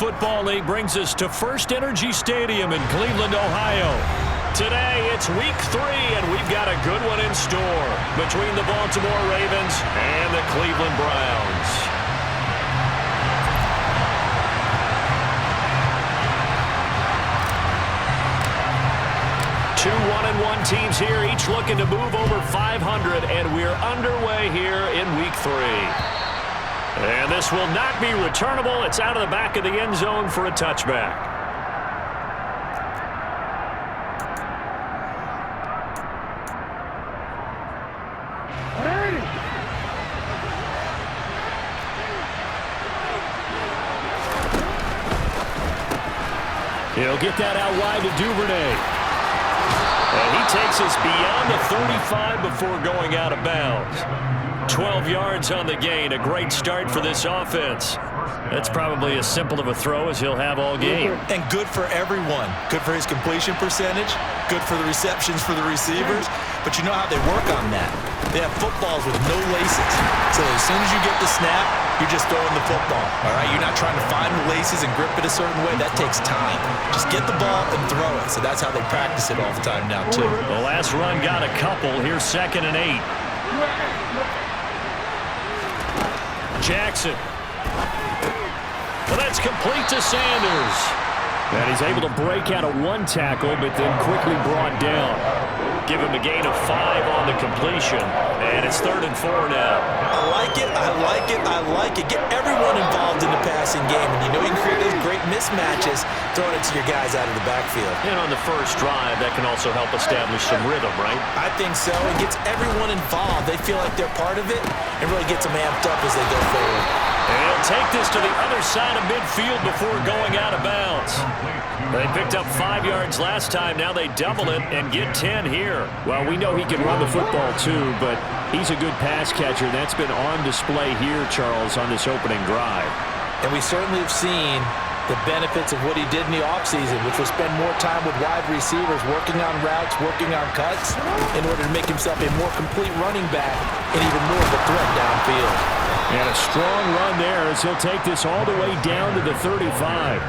Football League brings us to First Energy Stadium in Cleveland, Ohio. Today, it's Week 3, and we've got a good one in store between the Baltimore Ravens and the Cleveland Browns. Two 1-1 teams here, each looking to move over 500, and we're underway here in Week 3. And this will not be returnable. It's out of the back of the end zone for a touchback. He'll get that out wide to Duvernay. And he takes us beyond the 35 before going out of bounds. 12 yards on the gain. A great start for this offense. That's probably as simple of a throw as he'll have all game. And good for everyone. Good for his completion percentage. Good for the receptions for the receivers. But you know how they work on that. They have footballs with no laces. So as soon as you get the snap, you're just throwing the football. All right? You're not trying to find the laces and grip it a certain way. That takes time. Just get the ball and throw it. So that's how they practice it all the time now, too. The last run got a couple. Here's 2nd and 8. Jackson. Well, that's complete to Sanders. And he's able to break out of one tackle, but then quickly brought down. Give him a gain of 5 on the completion. And it's 3rd and 4 now. I like it, I like it, I like it. Get everyone involved in the passing game. And you know you can create those great mismatches throwing it to your guys out of the backfield. And on the first drive, that can also help establish some rhythm, right? I think so. It gets everyone involved. They feel like they're part of it and really gets them amped up as they go forward. And he'll take this to the other side of midfield before going out of bounds. They picked up 5 yards last time. Now they double it and get 10 here. Well, we know he can run the football too, but he's a good pass catcher. That's been on display here, Charles, on this opening drive. And we certainly have seen the benefits of what he did in the offseason, which was spend more time with wide receivers, working on routes, working on cuts, in order to make himself a more complete running back and even more of a threat downfield. And a strong run there as he'll take this all the way down to the 35.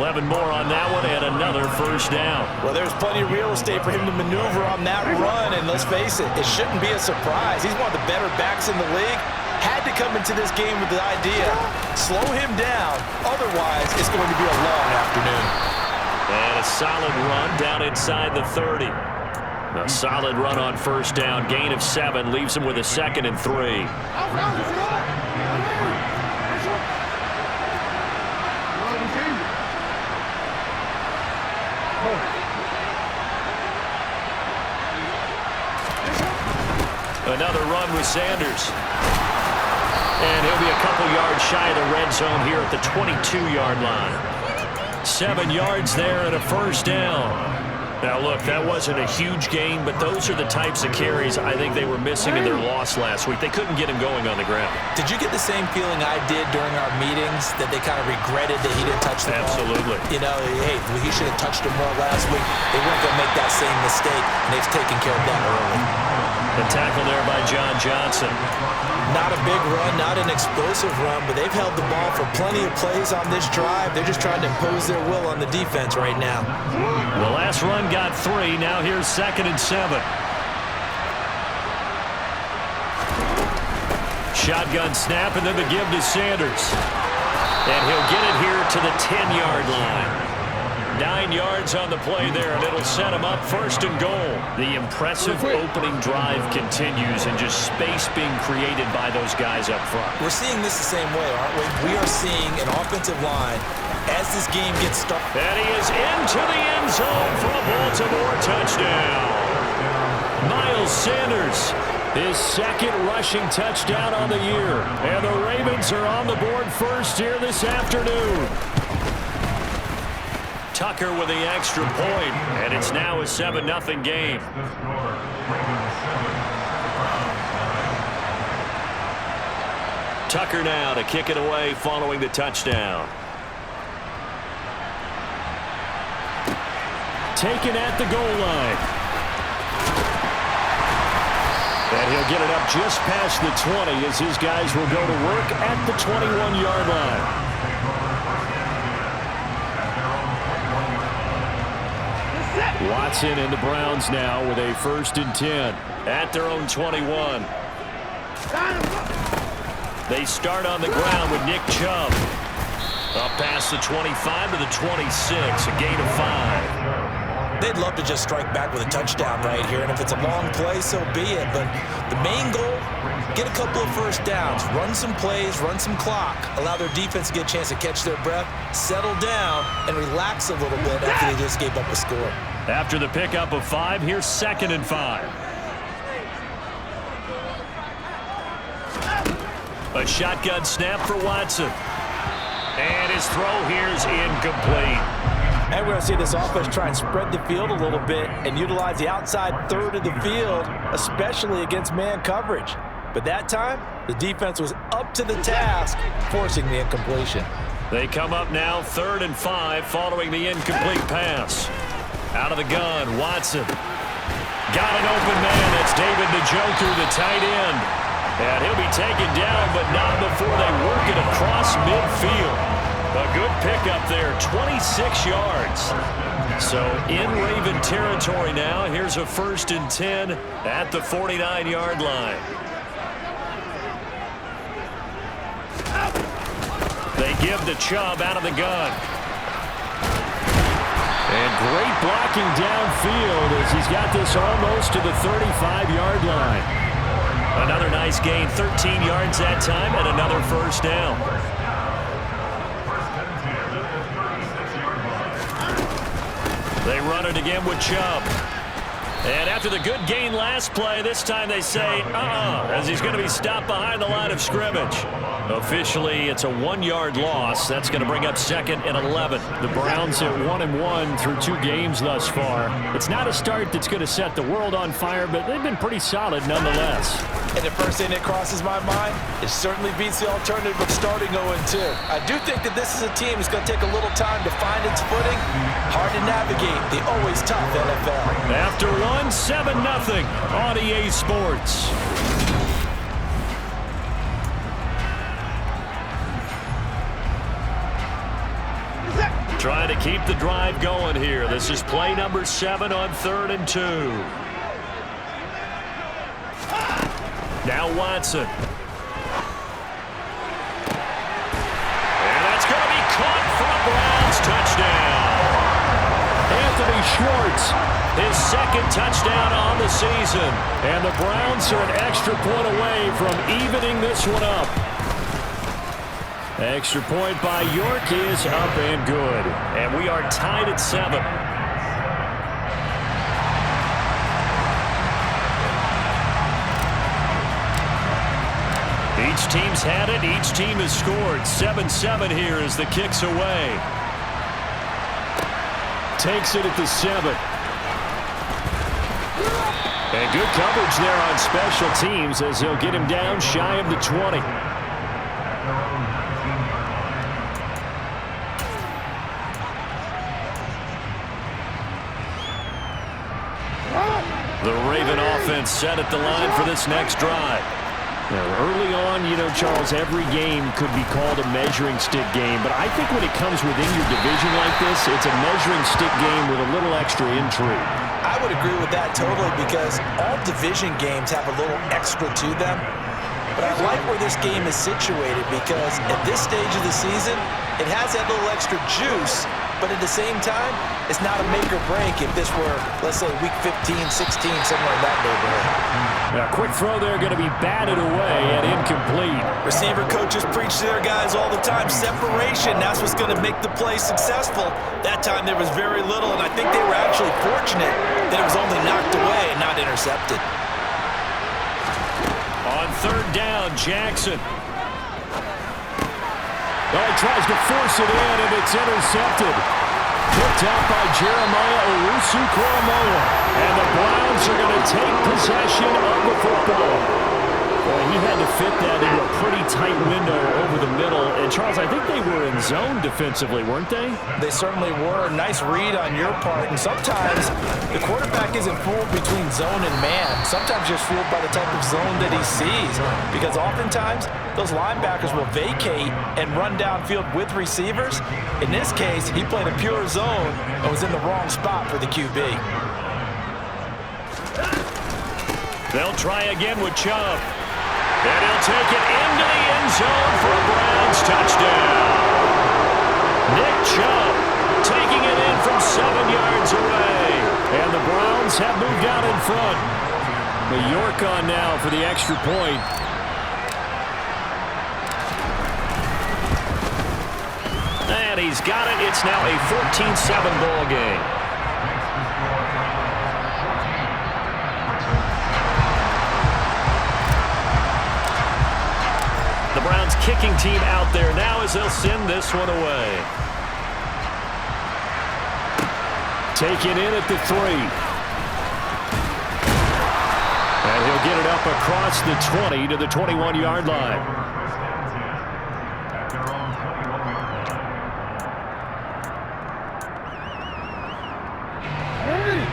11 more on that one and another first down. Well, there's plenty of real estate for him to maneuver on that run, and let's face it, it shouldn't be a surprise. He's one of the better backs in the league. Had to come into this game with the idea, slow him down, otherwise it's going to be a long afternoon. And a solid run down inside the 30. A solid run on first down, gain of 7, leaves him with a 2nd and 3. Another run with Sanders. And he'll be a couple yards shy of the red zone here at the 22-yard line. 7 yards there and a first down. Now, look, that wasn't a huge gain, but those are the types of carries I think they were missing in their loss last week. They couldn't get him going on the ground. Did you get the same feeling I did during our meetings, that they kind of regretted that he didn't touch the ball? Absolutely. You know, hey, he should have touched him more last week. They weren't going to make that same mistake, and they've taken care of that early. The tackle there by John Johnson. Not a big run, not an explosive run, but they've held the ball for plenty of plays on this drive. They're just trying to impose their will on the defense right now. The last run got 3. Now here's 2nd and 7. Shotgun snap and then the give to Sanders. And he'll get it here to the 10-yard line. 9 yards on the play there, and it'll set him up 1st and goal. The impressive opening drive continues, and just space being created by those guys up front. We're seeing this the same way, aren't we? We are seeing an offensive line as this game gets started. And he is into the end zone for a Baltimore touchdown. Miles Sanders, his 2nd rushing touchdown on the year. And the Ravens are on the board first here this afternoon. Tucker with the extra point, and it's now a 7-0 game. Tucker now to kick it away following the touchdown. Taken at the goal line. And he'll get it up just past the 20 as his guys will go to work at the 21-yard line. Watson and the Browns now with a 1st and 10 at their own 21. They start on the ground with Nick Chubb. Up past the 25 to the 26, a gain of 5. They'd love to just strike back with a touchdown right here, and if it's a long play, so be it. But the main goal, get a couple of first downs, run some plays, run some clock, allow their defense to get a chance to catch their breath, settle down, and relax a little bit after they just gave up a score. After the pickup of 5, here's 2nd and 5. A shotgun snap for Watson. And his throw here is incomplete. And we're going to see this offense try and spread the field a little bit and utilize the outside third of the field, especially against man coverage. But that time, the defense was up to the task, forcing the incompletion. They come up now 3rd and 5 following the incomplete pass. Out of the gun, Watson. Got an open man. That's David Njoku, the tight end. And he'll be taken down, but not before they work it across midfield. A good pickup there, 26 yards. So in Raven territory now. Here's a 1st and 10 at the 49-yard line. They give to Chubb out of the gun. And great blocking downfield as he's got this almost to the 35-yard line. Another nice gain, 13 yards that time, and another 1st down. They run it again with Chubb. And after the good gain last play, this time they say, as he's going to be stopped behind the line of scrimmage. Officially, it's a 1-yard loss. That's going to bring up 2nd and 11. The Browns at 1-1 through 2 games thus far. It's not a start that's going to set the world on fire, but they've been pretty solid nonetheless. And the first thing that crosses my mind, it certainly beats the alternative of starting 0-2. I do think that this is a team that's going to take a little time to find its footing. Hard to navigate the always tough NFL. After 7-0 on EA Sports. Trying to keep the drive going here. This is play number 7 on 3rd and 2. Now Watson. And that's going to be caught for a Browns touchdown. Anthony Schwartz, his 2nd touchdown on the season. And the Browns are an extra point away from evening this one up. Extra point by York is up and good. And we are tied at 7. Each team's had it. Each team has scored. 7-7 here as the kick's away. Takes it at the 7. And good coverage there on special teams as they'll get him down shy of the 20. The Raven offense set at the line for this next drive. Now, early on, Charles, every game could be called a measuring stick game, but I think when it comes within your division like this, it's a measuring stick game with a little extra intrigue. I would agree with that totally because all division games have a little extra to them. But I like where this game is situated because at this stage of the season, it has that little extra juice, but at the same time, it's not a make or break if this were, let's say, week 15, 16, somewhere in that neighborhood. Now, quick throw there going to be batted away and incomplete. Receiver coaches preach to their guys all the time. Separation, that's what's going to make the play successful. That time there was very little, and I think they were actually fortunate that it was only knocked away and not intercepted. On 3rd down, Jackson. Oh, he tries to force it in, and it's intercepted. Picked out by Jeremiah Owusu-Koramoah. And the Browns are going to take possession of the football. Well, he had to fit that into a pretty tight window over the middle. And, Charles, I think they were in zone defensively, weren't they? They certainly were. Nice read on your part. And sometimes the quarterback isn't fooled between zone and man. Sometimes just fooled by the type of zone that he sees. Because oftentimes, those linebackers will vacate and run downfield with receivers. In this case, he played a pure zone and was in the wrong spot for the QB. They'll try again with Chubb. And he'll take it into the end zone for a Browns touchdown. Nick Chubb taking it in from 7 yards away. And the Browns have moved out in front. New York on now for the extra point. And he's got it. It's now a 14-7 ball game. The Browns kicking team out there now as they'll send this one away. Taken in at the 3. And he'll get it up across the 20 to the 21-yard line.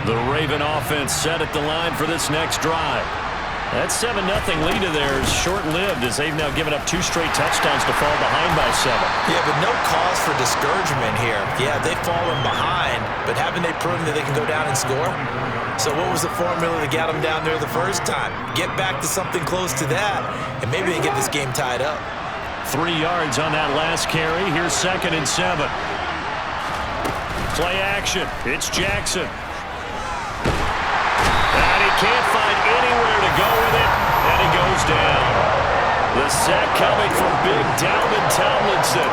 The Raven offense set at the line for this next drive. That 7-0 lead of theirs short-lived as they've now given up 2 straight touchdowns to fall behind by 7. Yeah, but no cause for discouragement here. Yeah, they've fallen behind, but haven't they proven that they can go down and score? So what was the formula that got them down there the first time? Get back to something close to that, and maybe they get this game tied up. 3 yards on that last carry. Here's 2nd and 7. Play action. It's Jackson. And he can't find anywhere to go with it, and he goes down. The sack coming from big Dalvin Tomlinson.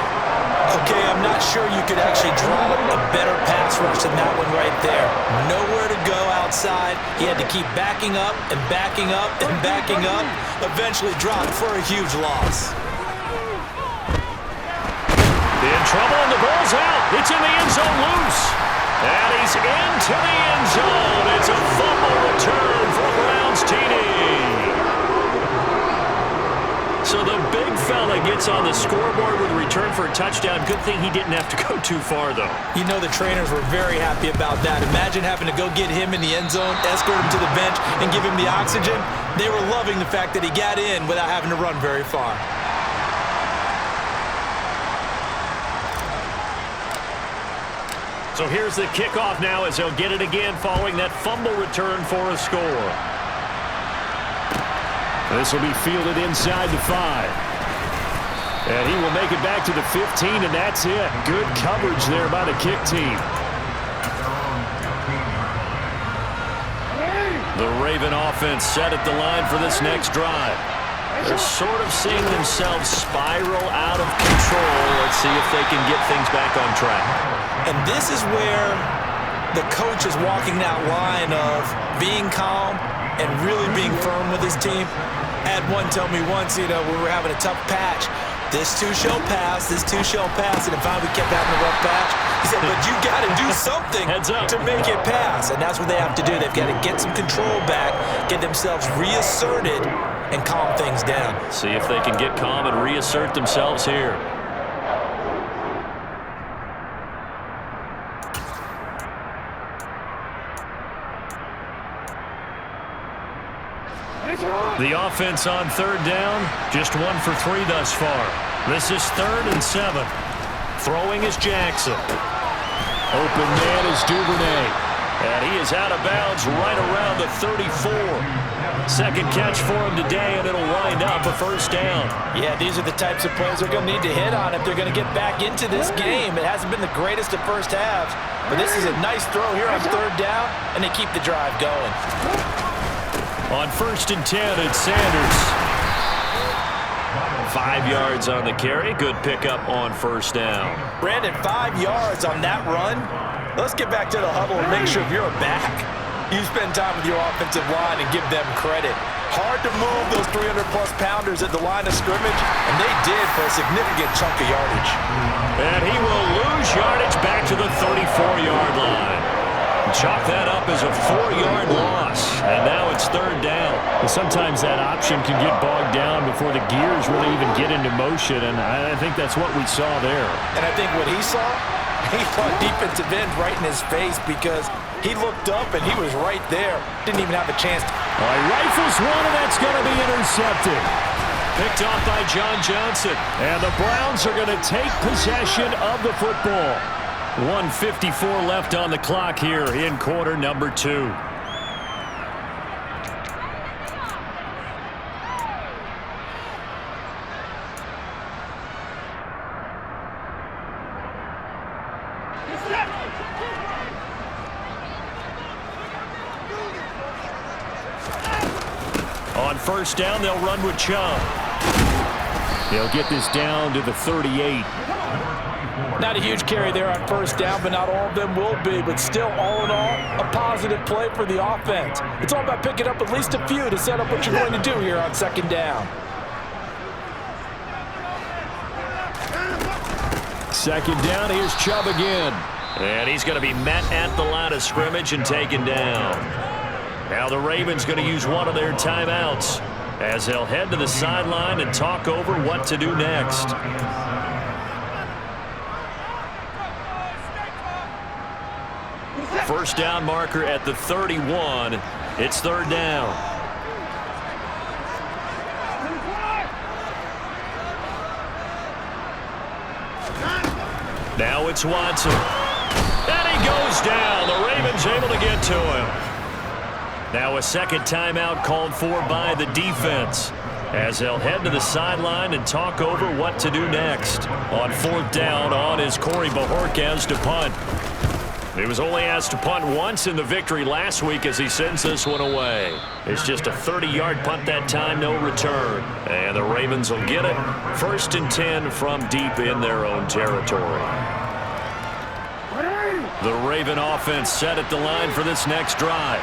Okay, I'm not sure you could actually draw a better pass rush than that one right there. Nowhere to go outside. He had to keep backing up and backing up and backing up. Eventually dropped for a huge loss. In trouble, and the ball's out. It's in the end zone loose. And he's into the end zone. It's a fumble return for Browns TD. So the big fella gets on the scoreboard with a return for a touchdown. Good thing he didn't have to go too far, though. You know the trainers were very happy about that. Imagine having to go get him in the end zone, escort him to the bench, and give him the oxygen. They were loving the fact that he got in without having to run very far. So here's the kickoff now as they'll get it again following that fumble return for a score. This will be fielded inside the 5. And he will make it back to the 15, and that's it. Good coverage there by the kick team. The Raven offense set at the line for this next drive. They're sort of seeing themselves spiral out of control. Let's see if they can get things back on track. And this is where the coach is walking that line of being calm and really being firm with his team. I had one tell me once, we were having a tough patch. This too shall pass, this too shall pass. And finally we kept having a rough patch. He said, but you got to do something to make it pass. And that's what they have to do. They've got to get some control back, get themselves reasserted, and calm things down. See if they can get calm and reassert themselves here. The offense on 3rd down, just 1 for 3 thus far. This is 3rd and 7. Throwing is Jackson. Open man is Duvernay. And he is out of bounds right around the 34. Second catch for him today, and it'll wind up a 1st down. Yeah, these are the types of plays they're going to need to hit on if they're going to get back into this game. It hasn't been the greatest of first halves, but this is a nice throw here on 3rd down, and they keep the drive going. On 1st and 10, it's Sanders. 5 yards on the carry. Good pickup on 1st down. Brandon, 5 yards on that run. Let's get back to the huddle and make sure you're back. You spend time with your offensive line and give them credit. Hard to move those 300-plus pounders at the line of scrimmage, and they did for a significant chunk of yardage. And he will lose yardage back to the 34-yard line. chalk that up as a 4-yard loss. And now it's third down. Well, sometimes that option can get bogged down before the gears really even get into motion, and I think that's what we saw there. And I think what he saw defensive end right in his face because he looked up and he was right there. Didn't even have a chance. He rifles one, and that's going to be intercepted. Picked off by John Johnson. And the Browns are going to take possession of the football. 1:54 left on the clock here in quarter number 2. On first down, they'll run with Chubb. They'll get this down to the 38. Not a huge carry there on first down, but not all of them will be. But still, all in all, a positive play for the offense. It's all about picking up at least a few to set up what you're going to do here on second down. Second down, here's Chubb again. And he's going to be met at the line of scrimmage and taken down. Now the Ravens going to use one of their timeouts as they'll head to the sideline and talk over what to do next. First down marker at the 31. It's third down. Now it's Watson. And he goes down. The Ravens able to get to him. Now a second timeout called for by the defense as they'll head to the sideline and talk over what to do next. On fourth down, on is Corey Bajorquez to punt. He was only asked to punt once in the victory last week as he sends this one away. It's just a 30-yard punt that time, no return. And the Ravens will get it. 1st and 10 from deep in their own territory. The Raven offense set at the line for this next drive.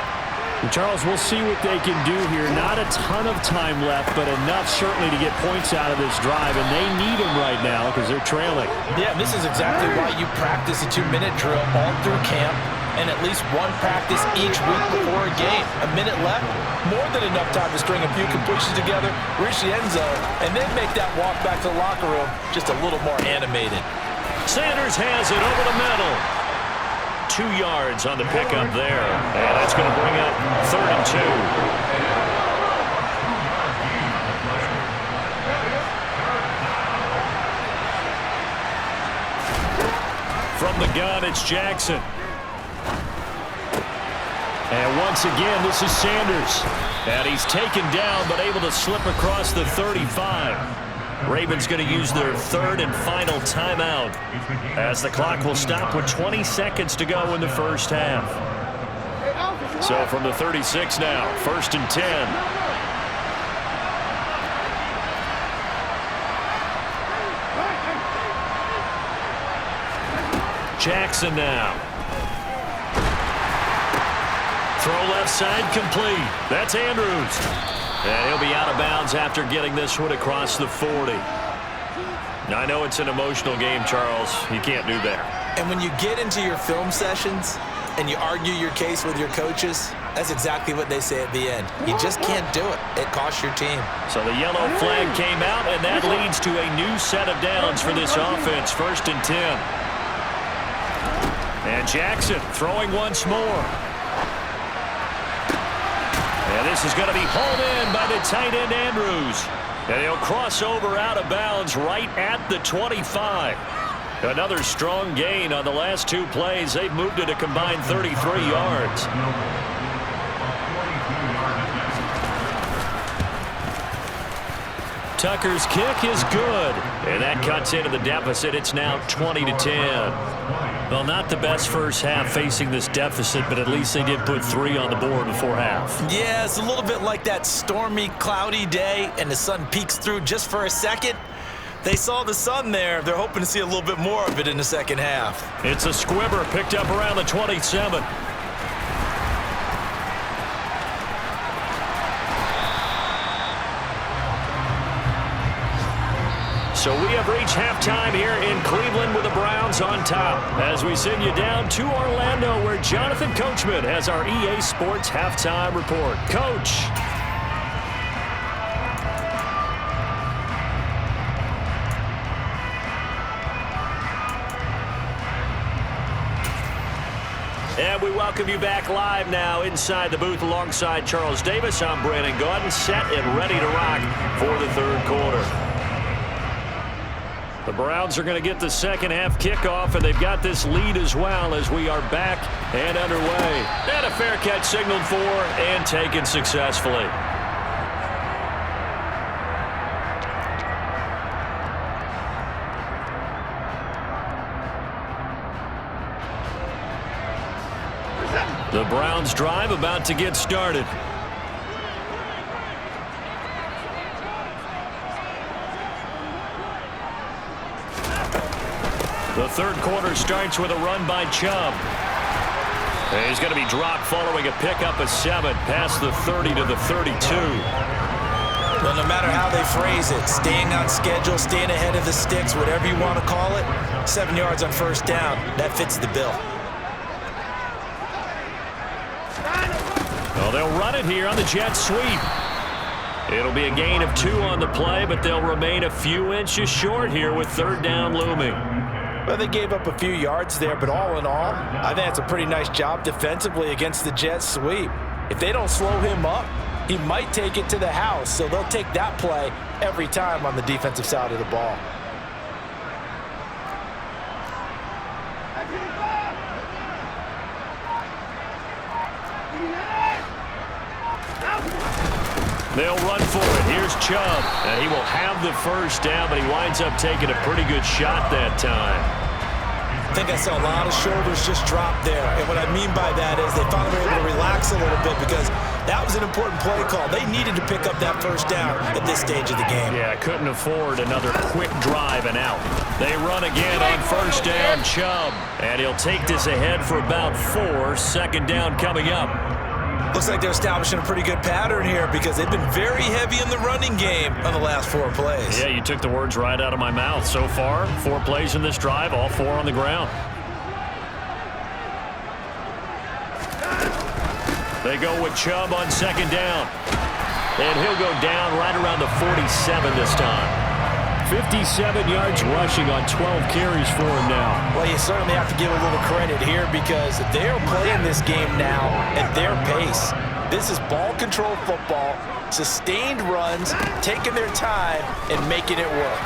And Charles, we'll see what they can do here. Not a ton of time left, but enough certainly to get points out of this drive, and they need them right now because they're trailing. Yeah, this is exactly why you practice a 2-minute drill all through camp and at least one practice each week before a game. A minute left, more than enough time to string a few completions together, reach the end zone, and then make that walk back to the locker room just a little more animated. Sanders has it over the middle. 2 yards on the pickup there. And that's going to bring up 3rd and 2. From the gun, it's Jackson. And once again, this is Sanders. And he's taken down, but able to slip across the 35. Ravens going to use their 3rd and final timeout as the clock will stop with 20 seconds to go in the first half. So from the 36 now, 1st and 10. Jackson now. Throw left side complete. That's Andrews. And he'll be out of bounds after getting this one across the 40. Now, I know it's an emotional game, Charles. You can't do that. And when you get into your film sessions and you argue your case with your coaches, that's exactly what they say at the end. You just can't do it. It costs your team. So the yellow flag came out, and that leads to a new set of downs for this offense. 1st and 10. And Jackson throwing once more. And this is going to be hauled in by the tight end, Andrews. And he'll cross over out of bounds right at the 25. Another strong gain on the last 2 plays. They've moved it a combined 33 yards. Tucker's kick is good. And that cuts into the deficit. It's now 20-10. Well, not the best first half facing this deficit, but at least they did put 3 on the board before half. Yeah, it's a little bit like that stormy, cloudy day, and the sun peeks through just for a second. They saw the sun there. They're hoping to see a little bit more of it in the second half. It's a squibber picked up around the 27. So we have reached halftime here in Cleveland with the Browns on top. As we send you down to Orlando, where Jonathan Coachman has our EA Sports halftime report. Coach. And we welcome you back live now inside the booth alongside Charles Davis. I'm Brandon Gaudin, set and ready to rock for the third quarter. The Browns are going to get the second half kickoff, and they've got this lead as well as we are back and underway. And a fair catch signaled for and taken successfully. The Browns drive about to get started. The third quarter starts with a run by Chubb. And he's going to be dropped following a pickup of 7 past the 30 to the 32. Well, no matter how they phrase it, staying on schedule, staying ahead of the sticks, whatever you want to call it, 7 yards on first down, that fits the bill. Well, they'll run it here on the jet sweep. It'll be a gain of 2 on the play, but they'll remain a few inches short here with third down looming. Well, they gave up a few yards there, but all in all, I think it's a pretty nice job defensively against the jet sweep. If they don't slow him up, he might take it to the house, so they'll take that play every time on the defensive side of the ball. They'll run for it. Here's Chubb, and he will have the first down, but he winds up taking a pretty good shot that time. I think I saw a lot of shoulders just drop there, and what I mean by that is they finally were able to relax a little bit because that was an important play call. They needed to pick up that first down at this stage of the game. Yeah, couldn't afford another quick drive and out. They run again on first down, Chubb, and he'll take this ahead for about 4. Second down coming up. Looks like they're establishing a pretty good pattern here because they've been very heavy in the running game on the last 4 plays. Yeah, you took the words right out of my mouth. So far, 4 plays in this drive, all 4 on the ground. They go with Chubb on second down. And he'll go down right around the 47 this time. 57 yards rushing on 12 carries for him now. Well, you certainly have to give a little credit here because they're playing this game now at their pace. This is ball control football, sustained runs, taking their time, and making it work.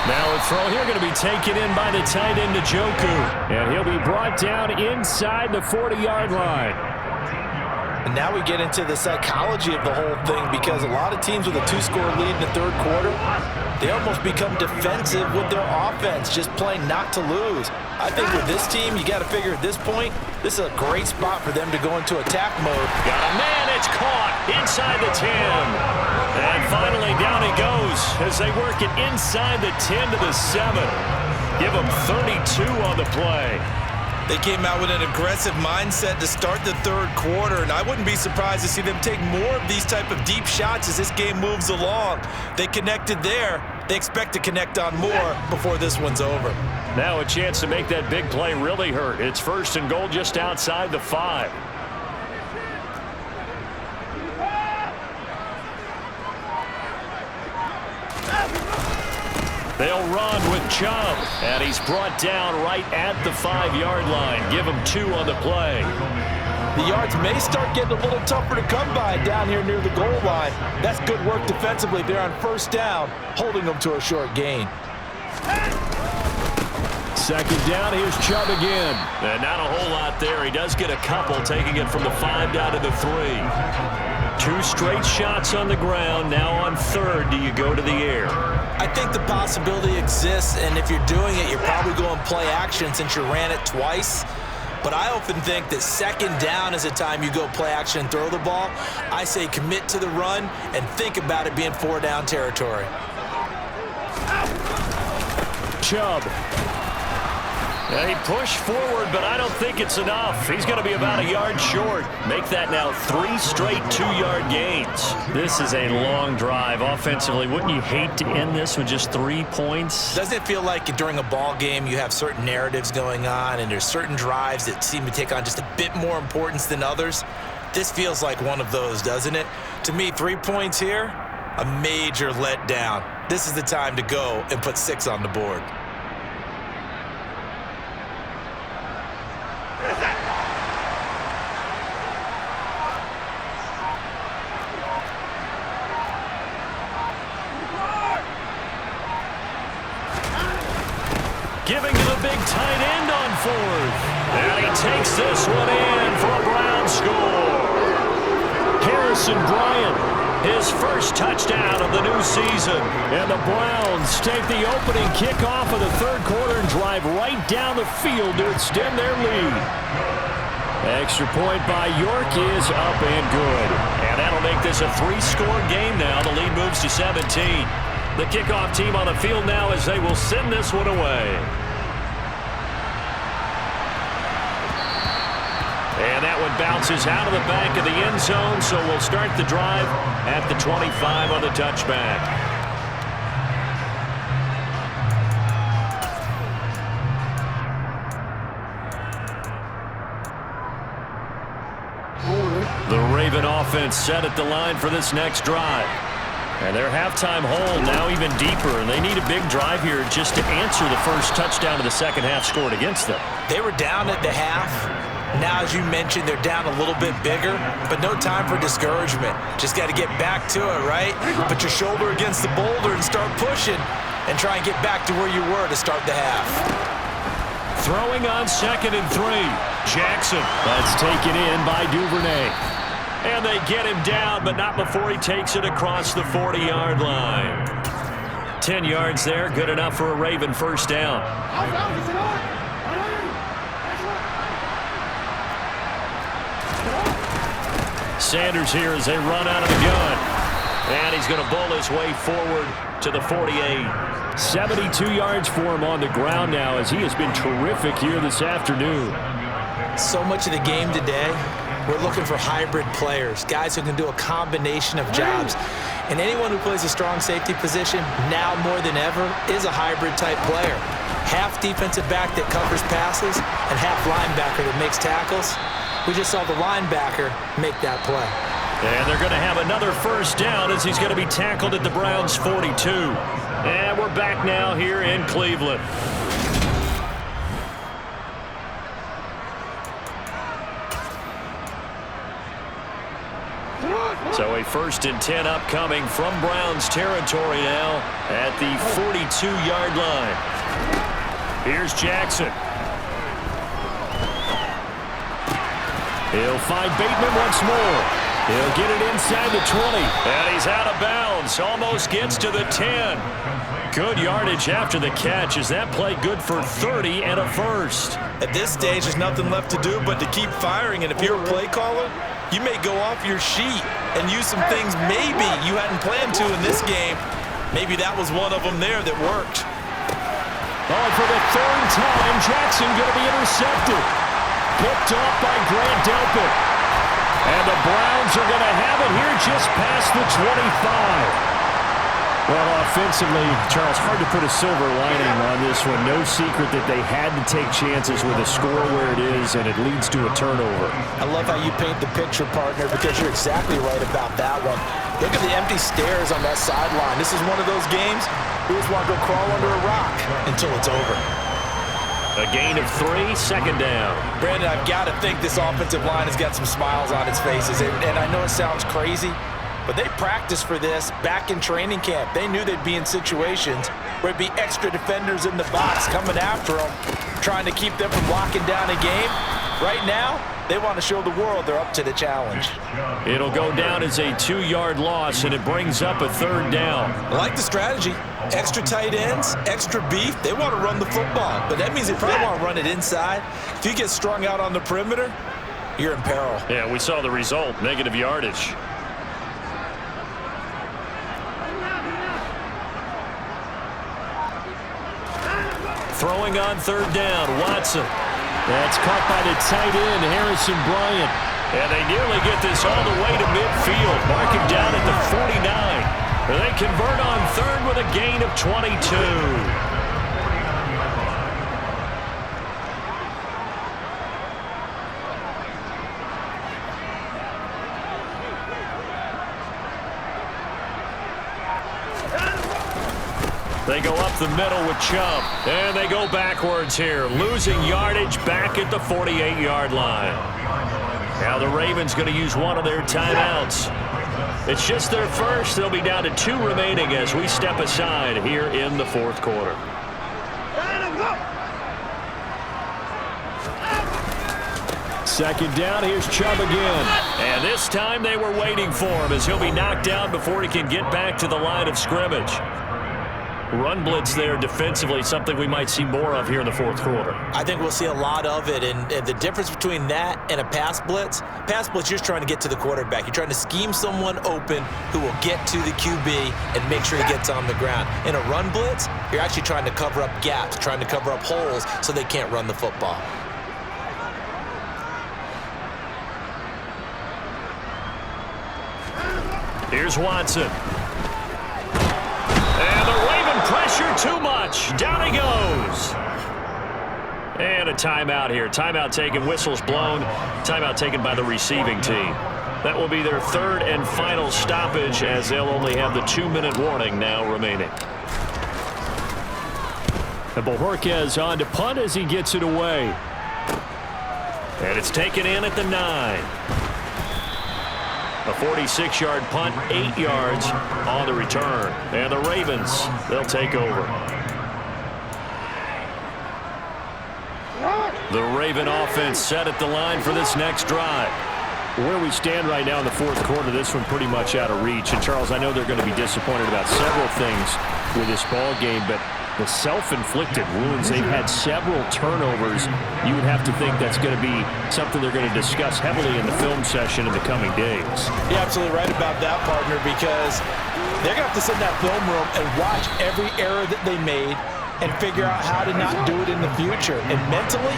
Now a throw here going to be taken in by the tight end, Njoku. And he'll be brought down inside the 40-yard line. And now we get into the psychology of the whole thing because a lot of teams with a 2-score lead in the third quarter, they almost become defensive with their offense, just playing not to lose. I think with this team, you got to figure at this point, this is a great spot for them to go into attack mode. Got a man, it's caught inside the 10. And finally down he goes as they work it inside the 10 to the 7. Give them 32 on the play. They came out with an aggressive mindset to start the third quarter, and I wouldn't be surprised to see them take more of these type of deep shots as this game moves along. They connected there. They expect to connect on more before this one's over. Now a chance to make that big play really hurt. It's first and goal just outside the 5. They'll run with Chubb, and he's brought down right at the 5-yard line. Give him 2 on the play. The yards may start getting a little tougher to come by down here near the goal line. That's good work defensively there on first down, holding them to a short gain. Second down, here's Chubb again. And not a whole lot there. He does get a couple, taking it from the 5 down to the 3. 2 straight shots on the ground. Now on third, do you go to the air? I think the possibility exists, and if you're doing it, you're probably going play action since you ran it twice. But I often think that second down is a time you go play action and throw the ball. I say commit to the run and think about it being 4-down territory. Chubb. Yeah, he pushed forward, but I don't think it's enough. He's going to be about a yard short. Make that now 3 straight 2-yard gains. This is a long drive offensively. Wouldn't you hate to end this with just 3 points? Doesn't it feel like during a ball game you have certain narratives going on and there's certain drives that seem to take on just a bit more importance than others? This feels like one of those, doesn't it? To me, 3 points here, a major letdown. This is the time to go and put 6 on the board. Giving to the big tight end on 4th. And he takes this one in for a Brown score. Harrison Bryant, his first touchdown of the new season. And the Browns take the opening kickoff of the 3rd quarter and drive right down the field to extend their lead. Extra point by York is up and good. And that'll make this a 3-score game now. The lead moves to 17. The kickoff team on the field now as they will send this one away. And that one bounces out of the back of the end zone, so we'll start the drive at the 25 on the touchback. The Raven offense set at the line for this next drive. And their halftime hole now even deeper, and they need a big drive here just to answer the first touchdown of the second half scored against them. They were down at the half. Now, as you mentioned, they're down a little bit bigger, but no time for discouragement. Just got to get back to it, right? Put your shoulder against the boulder and start pushing and try and get back to where you were to start the half. Throwing on 2nd and 3. Jackson. That's taken in by Duvernay. And they get him down, but not before he takes it across the 40-yard line. 10 yards there, good enough for a Raven first down. Sanders here as they run out of the gun. And he's going to bull his way forward to the 48. 72 yards for him on the ground now as he has been terrific here this afternoon. So much of the game today, we're looking for hybrid players, guys who can do a combination of jobs. And anyone who plays a strong safety position, now more than ever, is a hybrid type player. Half defensive back that covers passes and half linebacker that makes tackles. We just saw the linebacker make that play. And they're going to have another first down as he's going to be tackled at the Browns' 42. And we're back now here in Cleveland. So a 1st and 10 upcoming from Browns territory now at the 42-yard line. Here's Jackson. He'll find Bateman once more. He'll get it inside the 20. And he's out of bounds. Almost gets to the 10. Good yardage after the catch. Is that play good for 30 and a first? At this stage, there's nothing left to do but to keep firing. And if you're a play caller, you may go off your sheet and use some things maybe you hadn't planned to in this game. Maybe that was one of them there that worked. Oh, for the 3rd time, Jackson going to be intercepted. Picked off by Grant Delpit. And the Browns are going to have it here just past the 25. Well, offensively, Charles, hard to put a silver lining on this one. No secret that they had to take chances with a score where it is, and it leads to a turnover. I love how you paint the picture, partner, because you're exactly right about that one. Look at the empty stairs on that sideline. This is one of those games we just want to go crawl under a rock until it's over. A gain of 3, 2nd down. Brandon, I've got to think this offensive line has got some smiles on its faces, and I know it sounds crazy, but they practiced for this back in training camp. They knew they'd be in situations where it'd be extra defenders in the box coming after them, trying to keep them from locking down a game. Right now, they want to show the world they're up to the challenge. It'll go down as a 2-yard loss, and it brings up a 3rd down. I like the strategy. Extra tight ends, extra beef. They want to run the football, but that means they probably want to run it inside. If you get strung out on the perimeter, you're in peril. Yeah, we saw the result, negative yardage. throwing on third down. Watson. That's caught by the tight end, Harrison Bryant. And they nearly get this all the way to midfield. Mark him down at the 49. They convert on third with a gain of 22. They go up the middle with Chubb. And they go backwards here, losing yardage back at the 48-yard line. Now the Ravens going to use one of their timeouts. It's just their first. They'll be down to 2 remaining as we step aside here in the fourth quarter. Second down, here's Chubb again. And this time they were waiting for him as he'll be knocked down before he can get back to the line of scrimmage. Run blitz there defensively, something we might see more of here in the fourth quarter. I think we'll see a lot of it, and the difference between that and a pass blitz, you're just trying to get to the quarterback. You're trying to scheme someone open who will get to the QB and make sure he gets on the ground. In a run blitz, you're actually trying to cover up gaps, trying to cover up holes so they can't run the football. Here's Watson. And the Raven pressure too much. Down he goes. And a timeout here. Timeout taken, whistles blown. Timeout taken by the receiving team. That will be their third and final stoppage as they'll only have the 2-minute warning now remaining. And Bojorquez on to punt as he gets it away. And it's taken in at the 9. A 46-yard punt, 8 yards on the return. And the Ravens, they'll take over. The Raven offense set at the line for this next drive. Where we stand right now in the fourth quarter, this one pretty much out of reach. And, Charles, I know they're going to be disappointed about several things with this ball game, but the self-inflicted wounds, they've had several turnovers. You would have to think that's going to be something they're going to discuss heavily in the film session in the coming days. You're absolutely right about that, partner, because they're going to have to sit in that film room and watch every error that they made and figure out how to not do it in the future. And mentally,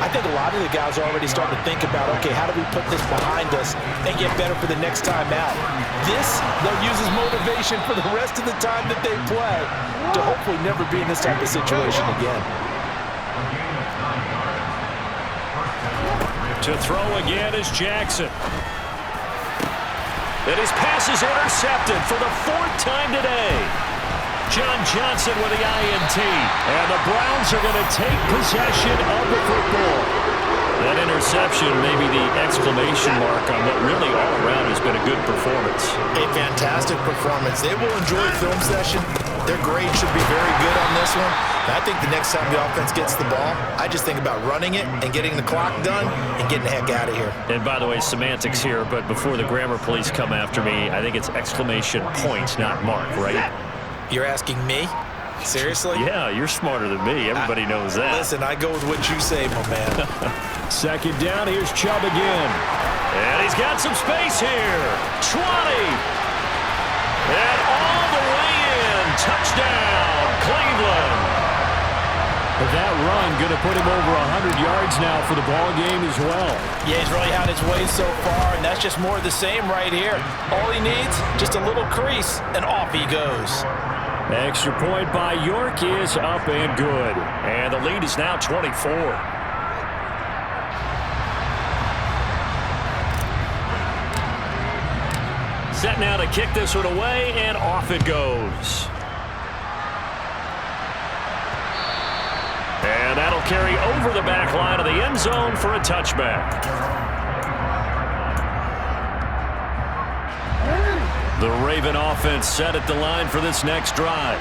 I think a lot of the guys are already starting to think about, okay, how do we put this behind us and get better for the next time out? This, they'll use as motivation for the rest of the time that they play to hopefully never be in this type of situation again. To throw again is Jackson. And his pass is intercepted for the 4th time today. John Johnson with the INT. And the Browns are going to take possession of the football. That interception may be the exclamation mark on what really all around has been a good performance. A fantastic performance. They will enjoy film session. Their grade should be very good on this one. And I think the next time the offense gets the ball, I just think about running it and getting the clock done and getting the heck out of here. And by the way, semantics here, but before the grammar police come after me, I think it's exclamation point, not mark, right? You're asking me? Seriously? Yeah, you're smarter than me. Everybody knows that. Listen, I go with what you say, my man. Second down, here's Chubb again. And he's got some space here. 20. And all the way in. Touchdown, Cleveland. That run going to put him over 100 yards now for the ball game as well. Yeah, he's really had his way so far, and that's just more of the same right here. All he needs, just a little crease, and off he goes. Extra point by York is up and good. And the lead is now 24. Set now to kick this one away, and off it goes. And that'll carry over the back line of the end zone for a touchback. The Raven offense set at the line for this next drive.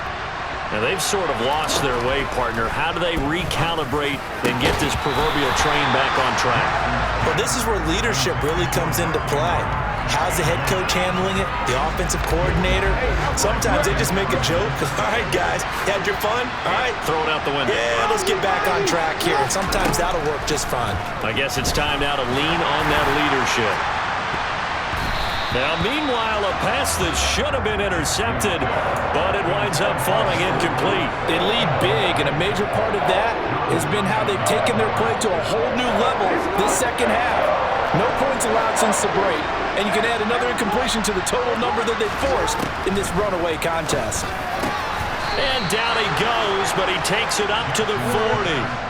Now, they've sort of lost their way, partner. How do they recalibrate and get this proverbial train back on track? Well, this is where leadership really comes into play. How's the head coach handling it? The offensive coordinator? Sometimes they just make a joke. All right, guys, had your fun? All right. Throw it out the window. Yeah, let's get back on track here. And sometimes that'll work just fine. I guess it's time now to lean on that leadership. Now, meanwhile, a pass that should have been intercepted, but it winds up falling incomplete. They lead big, and a major part of that has been how they've taken their play to a whole new level this second half. No points allowed since the break, and you can add another incompletion to the total number that they forced in this runaway contest. And down he goes, but he takes it up to the 40.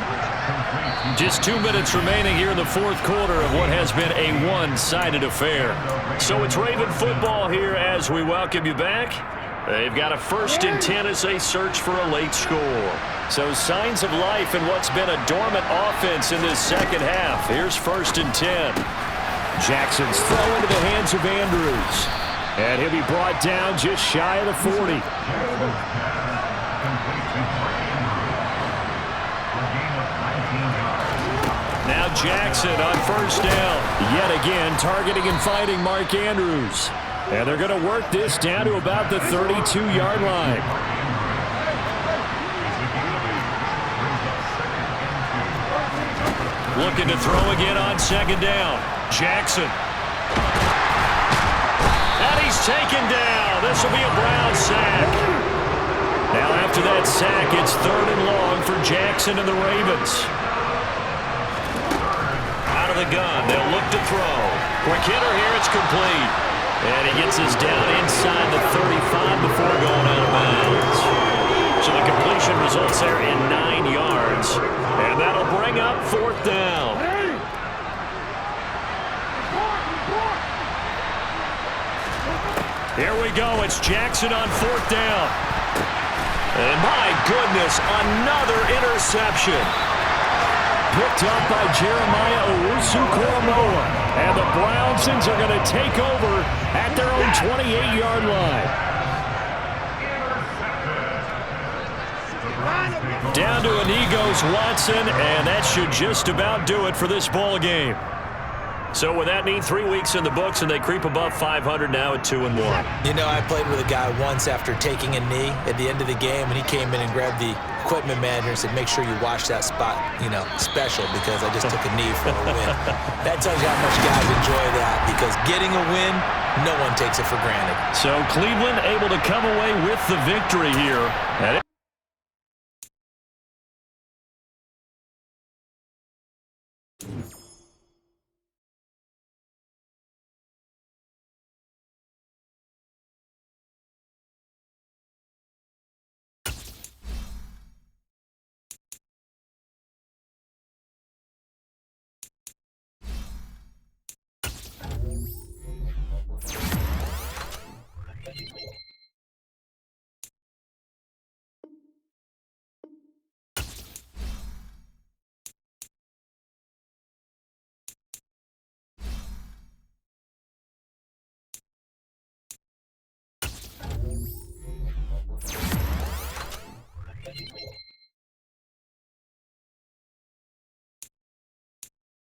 Just 2 minutes remaining here in the fourth quarter of what has been a one-sided affair. So it's Raven football here as we welcome you back. They've got a 1st and 10 as they search for a late score. So signs of life in what's been a dormant offense in this second half. Here's 1st and 10. Jackson's throw into the hands of Andrews. And he'll be brought down just shy of the 40. Now Jackson on 1st down. Yet again, targeting and finding Mark Andrews. And they're going to work this down to about the 32-yard line. Looking to throw again on 2nd down. Jackson. And he's taken down. This will be a Brown sack. Now after that sack, it's 3rd and long for Jackson and the Ravens. Out of the gun, they'll look to throw. Quick hitter here, it's complete. And he gets us down inside the 35 before going out of bounds. So the completion results there in 9 yards. And that'll bring up 4th down. Here we go. It's Jackson on 4th down. And my goodness, another interception. Picked up by Jeremiah Owusu-Koramoah. And the Brownsons are going to take over at their own 28-yard line. Down to Inigos Watson, and that should just about do it for this ball game. So with that neat 3 weeks in the books, and they creep above 500 now at 2-1. You know, I played with a guy once after taking a knee at the end of the game, and he came in and grabbed the equipment manager and said, make sure you watch that spot, special, because I just took a knee for a win. That tells you how much guys enjoy that, because getting a win, no one takes it for granted. So Cleveland able to come away with the victory here. And